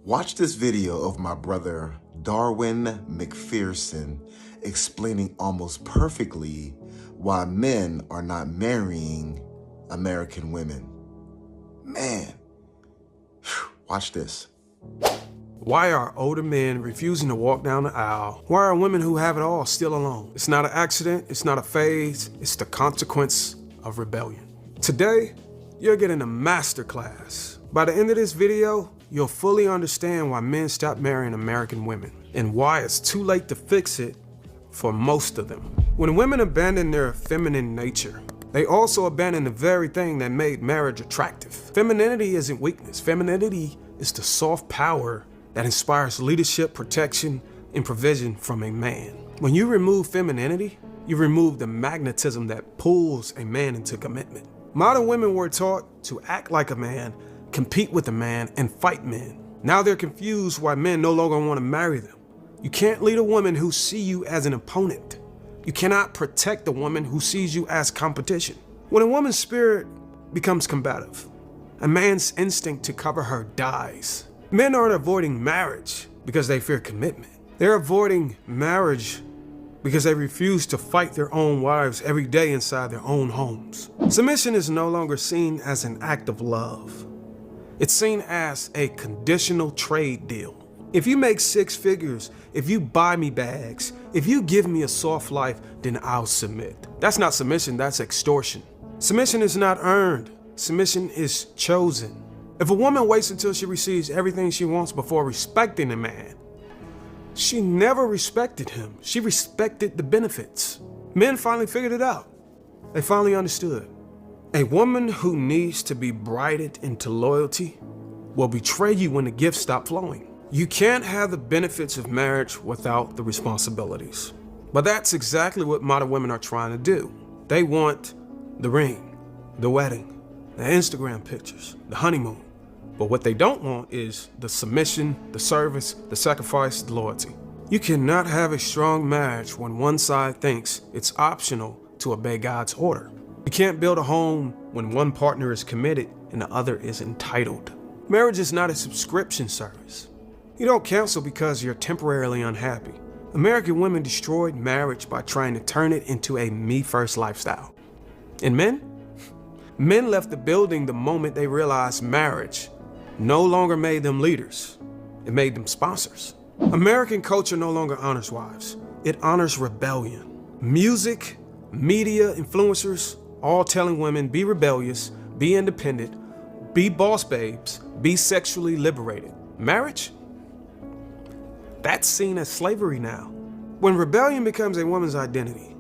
Watch this video of my brother Darwin McPherson explaining almost perfectly why men are not marrying American women. Man, watch this. Why are older men refusing to walk down the aisle? Why are women who have it all still alone? It's not an accident, it's not a phase, it's the consequence of rebellion. Today, you're getting a masterclass. By the end of this video, you'll fully understand why men stop marrying American women and why it's too late to fix it for most of them. When women abandon their feminine nature, they also abandon the very thing that made marriage attractive. Femininity isn't weakness. Femininity is the soft power that inspires leadership, protection, and provision from a man. When you remove femininity, you remove the magnetism that pulls a man into commitment. Modern women were taught to act like a man, compete with a man, and fight men. Now they're confused why men no longer want to marry them. You can't lead a woman who sees you as an opponent. You cannot protect a woman who sees you as competition. When a woman's spirit becomes combative, a man's instinct to cover her dies. Men aren't avoiding marriage because they fear commitment. They're avoiding marriage because they refuse to fight their own wives every day inside their own homes. Submission is no longer seen as an act of love. It's seen as a conditional trade deal. If you make six figures, if you buy me bags, if you give me a soft life, then I'll submit. That's not submission, that's extortion. Submission is not earned. Submission is chosen. If a woman waits until she receives everything she wants before respecting a man, she never respected him. She respected the benefits. Men finally figured it out. They finally understood. A woman who needs to be bridled into loyalty will betray you when the gifts stop flowing. You can't have the benefits of marriage without the responsibilities. But that's exactly what modern women are trying to do. They want the ring, the wedding, the Instagram pictures, the honeymoon. But what they don't want is the submission, the service, the sacrifice, the loyalty. You cannot have a strong marriage when one side thinks it's optional to obey God's order. You can't build a home when one partner is committed and the other is entitled. Marriage is not a subscription service. You don't cancel because you're temporarily unhappy. American women destroyed marriage by trying to turn it into a me-first lifestyle. And men? Men left the building the moment they realized marriage no longer made them leaders. It made them sponsors. American culture no longer honors wives. It honors rebellion. Music, media, influencers, all telling women be rebellious, be independent, be boss babes, be sexually liberated. Marriage? That's seen as slavery now. When rebellion becomes a woman's identity,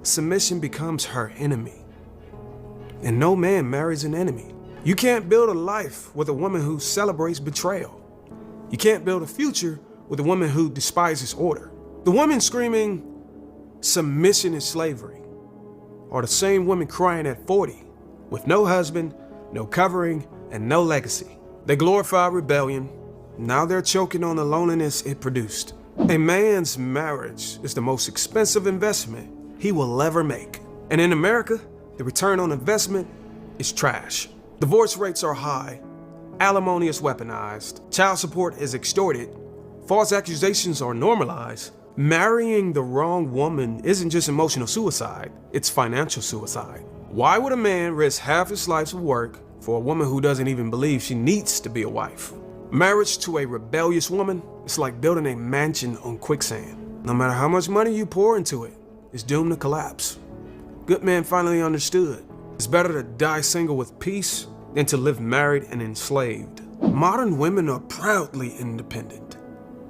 submission becomes her enemy. And no man marries an enemy. You can't build a life with a woman who celebrates betrayal. You can't build a future with a woman who despises order. The women screaming, submission is slavery, are the same women crying at 40 with no husband, no covering, and no legacy. They glorify rebellion. Now they're choking on the loneliness it produced. A man's marriage is the most expensive investment he will ever make. And in America, the return on investment is trash. Divorce rates are high, alimony is weaponized, child support is extorted, false accusations are normalized. Marrying the wrong woman isn't just emotional suicide, it's financial suicide. Why would a man risk half his life's work for a woman who doesn't even believe she needs to be a wife? Marriage to a rebellious woman is like building a mansion on quicksand. No matter how much money you pour into it, it's doomed to collapse. Good men finally understood. It's better to die single with peace than to live married and enslaved. Modern women are proudly independent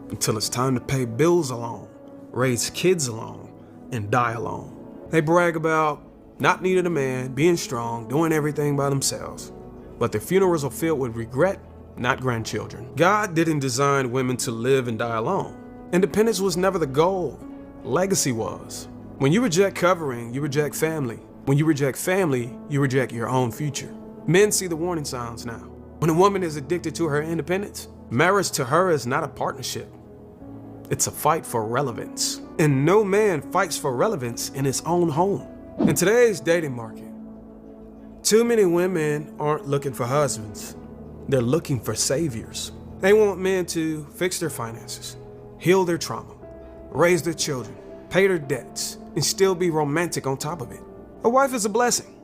until it's time to pay bills alone, raise kids alone, and die alone. They brag about not needing a man, being strong, doing everything by themselves. But their funerals are filled with regret, not grandchildren. God didn't design women to live and die alone. Independence was never the goal. Legacy was. When you reject covering, you reject family. When you reject family, you reject your own future. Men see the warning signs now. When a woman is addicted to her independence, marriage to her is not a partnership. It's a fight for relevance. And no man fights for relevance in his own home. In today's dating market, too many women aren't looking for husbands. They're looking for saviors. They want men to fix their finances, heal their trauma, raise their children, pay their debts, and still be romantic on top of it. A wife is a blessing.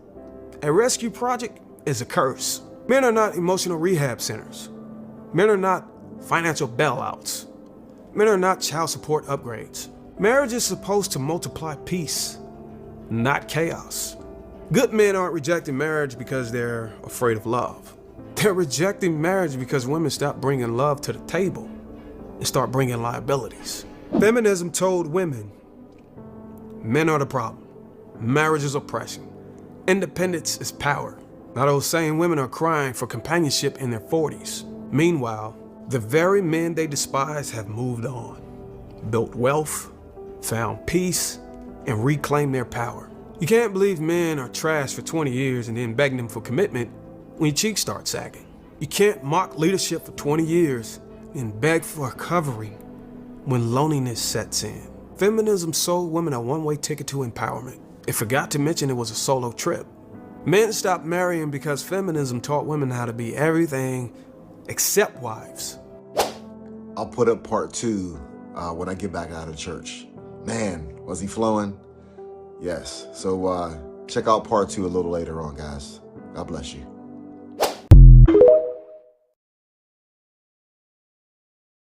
A rescue project is a curse. Men are not emotional rehab centers. Men are not financial bailouts. Men are not child support upgrades. Marriage is supposed to multiply peace, not chaos. Good men aren't rejecting marriage because they're afraid of love. They're rejecting marriage because women stop bringing love to the table and start bringing liabilities. Feminism told women, men are the problem. Marriage is oppression. Independence is power. Now those same women are crying for companionship in their 40s. Meanwhile, the very men they despise have moved on, built wealth, found peace, and reclaimed their power. You can't believe men are trash for 20 years and then begging them for commitment when your cheeks start sagging. You can't mock leadership for 20 years and beg for recovery when loneliness sets in. Feminism sold women a one-way ticket to empowerment. It forgot to mention it was a solo trip. Men stopped marrying because feminism taught women how to be everything except wives. I'll put up part 2 when I get back out of church. Man, was he flowing? Yes. So check out part 2 a little later on, guys. God bless you.